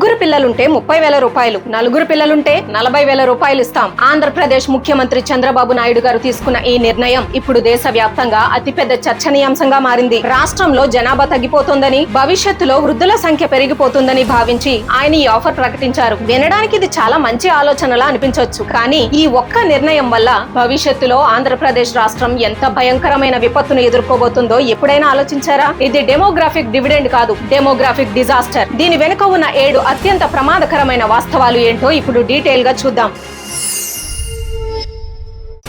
ముగ్గురు పిల్లలుంటే 30,000 రూపాయలు, నలుగురు పిల్లలుంటే 40,000 రూపాయలు ఇస్తాం. ఆంధ్రప్రదేశ్ ముఖ్యమంత్రి చంద్రబాబు నాయుడు గారు తీసుకున్న ఈ నిర్ణయం ఇప్పుడు దేశవ్యాప్తంగా అతిపెద్ద చర్చనీయాంశంగా మారింది. రాష్ట్రంలో జనాభా తగ్గిపోతుందని, భవిష్యత్తులో వృద్ధుల సంఖ్య పెరిగిపోతుందని భావించి ఆయన ఈ ఆఫర్ ప్రకటించారు. వినడానికి ఇది చాలా మంచి ఆలోచనలా అనిపించవచ్చు, కానీ ఈ ఒక్క నిర్ణయం వల్ల భవిష్యత్తులో ఆంధ్రప్రదేశ్ రాష్ట్రం ఎంత భయంకరమైన విపత్తును ఎదుర్కోబోతుందో ఎప్పుడైనా ఆలోచించారా? ఇది డెమోగ్రాఫిక్ డివిడెండ్ కాదు, డెమోగ్రాఫిక్ డిజాస్టర్. దీని వెనుక ఉన్న 7 అత్యంత ప్రమాదకరమైన వాస్తవాలు ఏంటో ఇప్పుడు డీటెయిల్ గా చూద్దాం.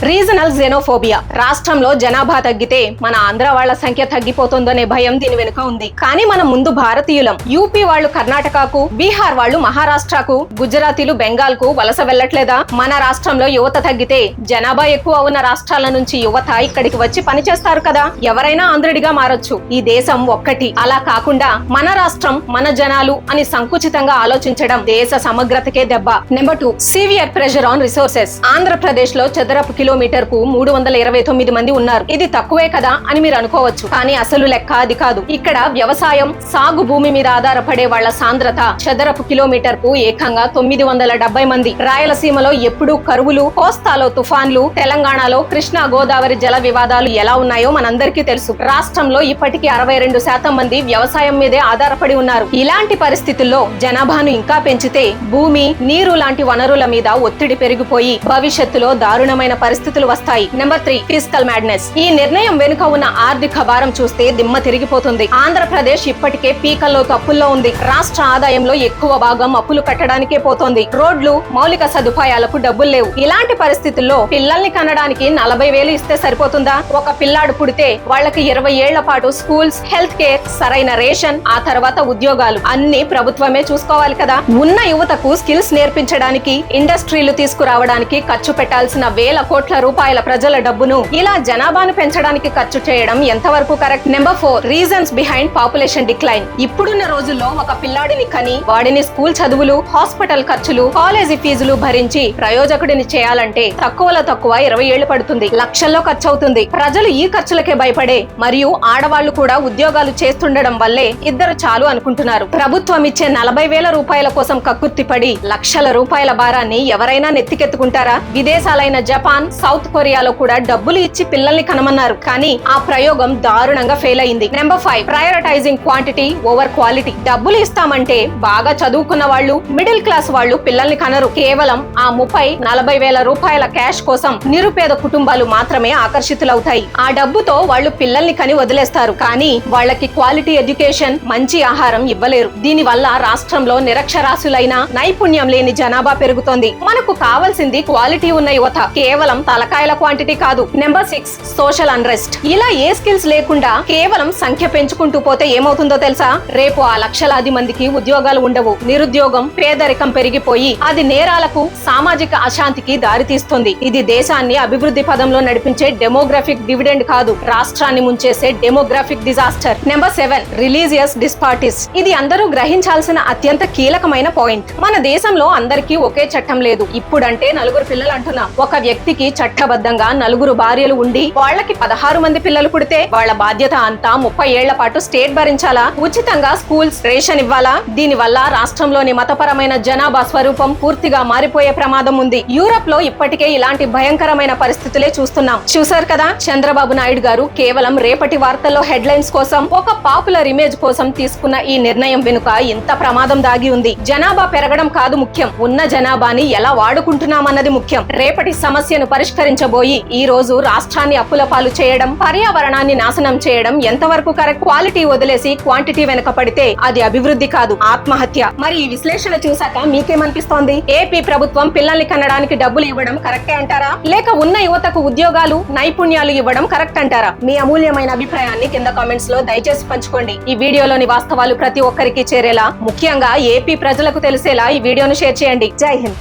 Regional xenophobia. రాష్ట్రంలో జనాభా తగ్గితే మన ఆంధ్ర వాళ్ల సంఖ్య తగ్గిపోతుందనే భయం దీని వెనుక ఉంది. కానీ మనం ముందు భారతీయులం. యూపీ వాళ్ళు కర్ణాటకకు, బీహార్ వాళ్ళు మహారాష్ట్రకు, గుజరాతీలు బెంగాల్ కు వలస వెళ్లట్లేదా? మన రాష్ట్రంలో యువత తగ్గితే జనాభా ఎక్కువ ఉన్న రాష్ట్రాల నుంచి యువత ఇక్కడికి వచ్చి పనిచేస్తారు కదా. ఎవరైనా ఆంధ్రుడిగా మారొచ్చు. ఈ దేశం ఒక్కటి. అలా కాకుండా మన రాష్ట్రం, మన జనాలు అని సంకుచితంగా ఆలోచించడం దేశ సమగ్రతకే దెబ్బ. Number 2, severe pressure on resources. Andhra Pradesh లో చదరపు కిలోమీటర్ కు 329 మంది ఉన్నారు. ఇది తక్కువే కదా అని మీరు అనుకోవచ్చు, కానీ అసలు లెక్క అది కాదు. ఇక్కడ వ్యవసాయం, సాగు భూమి మీద ఆధారపడే వాళ్ల సాంద్రత చదరపు కిలోమీటర్ కు ఏకంగా 970 మంది. రాయలసీమలో ఎప్పుడూ కరువులు, కోస్తాలో తుఫాన్లు, తెలంగాణలో కృష్ణా గోదావరి జల వివాదాలు ఎలా ఉన్నాయో మనందరికీ తెలుసు. రాష్ట్రంలో ఇప్పటికీ 62% మంది వ్యవసాయం మీదే ఆధారపడి ఉన్నారు. ఇలాంటి పరిస్థితుల్లో జనాభాను ఇంకా పెంచితే భూమి, నీరు లాంటి వనరుల మీద ఒత్తిడి పెరిగిపోయి భవిష్యత్తులో దారుణమైన పరిస్థితులు వస్తాయి. Number 3, fiscal madness. ఈ నిర్ణయం వెనుక ఉన్న ఆర్థిక భారం చూస్తే దిమ్మ తిరిగిపోతుంది. ఆంధ్రప్రదేశ్ ఇప్పటికే పీకల్లో తప్పుల్లో ఉంది. రాష్ట్ర ఆదాయంలో ఎక్కువ భాగం అప్పులు కట్టడానికే పోతోంది. రోడ్లు, మౌలిక సదుపాయాలకు డబ్బులు లేవు. ఇలాంటి పరిస్థితుల్లో పిల్లల్ని కనడానికి 40,000 ఇస్తే సరిపోతుందా? ఒక పిల్లాడు పుడితే వాళ్ళకి 20 ఏళ్ల పాటు స్కూల్స్, హెల్త్ కేర్, సరైన రేషన్, ఆ తర్వాత ఉద్యోగాలు అన్ని ప్రభుత్వమే చూసుకోవాలి కదా. ఉన్న యువతకు స్కిల్స్ నేర్పించడానికి, ఇండస్ట్రీలు తీసుకురావడానికి ఖర్చు పెట్టాల్సిన వేల కోట్ల రూపాయల ప్రజల డబ్బును ఇలా జనాభాను పెంచడానికి ఖర్చు చేయడం ఎంతవరకు correct? Number 4, reasons behind population decline. ఇప్పుడున్న రోజుల్లో ఒక పిల్లాడిని కని వాడిని స్కూల్ చదువులు, హాస్పిటల్ ఖర్చులు, కాలేజీ ఫీజులు భరించి ప్రయోజకుడిని చేయాలంటే తక్కువలో తక్కువ 20 ఏళ్లు పడుతుంది. లక్షల్లో ఖర్చు అవుతుంది. ప్రజలు ఈ ఖర్చులకే భయపడే మరియు ఆడవాళ్లు కూడా ఉద్యోగాలు చేస్తుండడం వల్లే ఇద్దరు చాలు అనుకుంటున్నారు. ప్రభుత్వం ఇచ్చే 40,000 రూపాయల కోసం కక్కుర్తిపడి లక్షల రూపాయల భారాన్ని ఎవరైనా నెత్తికెత్తుకుంటారా? విదేశాలైన జపాన్, సౌత్ కొరియాలో కూడా డబ్బులు ఇచ్చి పిల్లల్ని కనమన్నారు, కానీ ఆ ప్రయోగం దారుణంగా ఫెయిల్ అయింది. Number 5, prioritising quantity over quality. డబ్బులు ఇస్తామంటే బాగా చదువుకున్న వాళ్ళు, మిడిల్ క్లాస్ వాళ్ళు పిల్లల్ని కనరు. కేవలం ఆ 30-40,000 రూపాయల క్యాష్ కోసం నిరుపేద కుటుంబాలు మాత్రమే ఆకర్షితులవుతాయి. ఆ డబ్బుతో వాళ్ళు పిల్లల్ని కని వదిలేస్తారు, కానీ వాళ్ళకి క్వాలిటీ ఎడ్యుకేషన్, మంచి ఆహారం ఇవ్వలేరు. దీని వల్ల రాష్ట్రంలో నిరక్షరాస్యులైన, నైపుణ్యం లేని జనాభా పెరుగుతోంది. మనకు కావాల్సింది క్వాలిటీ ఉన్న యువత, కేవలం తలకాయల క్వాంటిటీ కాదు. Number 6, social unrest. ఇలా ఏ స్కిల్స్ లేకుండా కేవలం సంఖ్య పెంచుకుంటూ పోతే ఏమవుతుందో తెలుసా? రేపు ఆ లక్షలాది మందికి ఉద్యోగాలు ఉండవు. నిరుద్యోగం, పేదరికం పెరిగిపోయి అది నేరాలకు, సామాజిక అశాంతికి దారితీస్తుంది. ఇది దేశాన్ని అభివృద్ధి పదంలో నడిపించే డెమోగ్రాఫిక్ డివిడెండ్ కాదు, రాష్ట్రాన్ని ముంచేసే demographic disaster. Number 7, religious disparities. ఇది అందరూ గ్రహించాల్సిన అత్యంత కీలకమైన పాయింట్. మన దేశంలో అందరికీ ఒకే చట్టం లేదు. ఇప్పుడంటే 4 పిల్లలు అంటున్నాం. ఒక వ్యక్తికి చట్టబద్ధంగా 4 భార్యలు ఉండి వాళ్ళకి 16 మంది పిల్లలు పుడితే వాళ్ళ బాధ్యత అంతా 30 ఏళ్ల పాటు స్టేట్ భరించాలా? ఉచితంగా స్కూల్స్, రేషన్ ఇవ్వాలా? దీని వల్ల రాష్ట్రంలోని మతపరమైన జనాభా స్వరూపం పూర్తిగా మారిపోయే ప్రమాదం ఉంది. యూరప్ లో ఇప్పటికే ఇలాంటి భయంకరమైన పరిస్థితులే చూస్తున్నాం. చూసారు కదా, చంద్రబాబు నాయుడు గారు కేవలం రేపటి వార్తల్లో హెడ్లైన్స్ కోసం, ఒక పాపులర్ ఇమేజ్ కోసం తీసుకున్న ఈ నిర్ణయం వెనుక ఇంత ప్రమాదం దాగి ఉంది. జనాభా పెరగడం కాదు ముఖ్యం, ఉన్న జనాభాని ఎలా వాడుకుంటున్నామన్నది ముఖ్యం. రేపటి సమస్యను పరిష్కరించబోయి ఈ రోజు రాష్ట్రాన్ని అప్పుల పాలు చేయడం, పర్యావరణాన్ని నాశనం చేయడం ఎంతవరకు కరెక్ట్? క్వాలిటీ వదిలేసి క్వాంటిటీ వెనక పడితే అది అభివృద్ధి కాదు, ఆత్మహత్య. మరి ఈ విశ్లేషణ చూసాక మీకేమనిపిస్తోంది? ఏపీ ప్రభుత్వం పిల్లల్ని కనడానికి డబ్బులు ఇవ్వడం కరెక్టే అంటారా, లేక ఉన్న యువతకు ఉద్యోగాలు, నైపుణ్యాలు ఇవ్వడం కరెక్ట్ అంటారా? మీ అమూల్యమైన అభిప్రాయాన్ని కింద కామెంట్స్ లో దయచేసి పంచుకోండి. ఈ వీడియోలోని వాస్తవాలు ప్రతి ఒక్కరికి చేరేలా, ముఖ్యంగా ఏపీ ప్రజలకు తెలిసేలా ఈ వీడియోను షేర్ చేయండి. జై హింద్.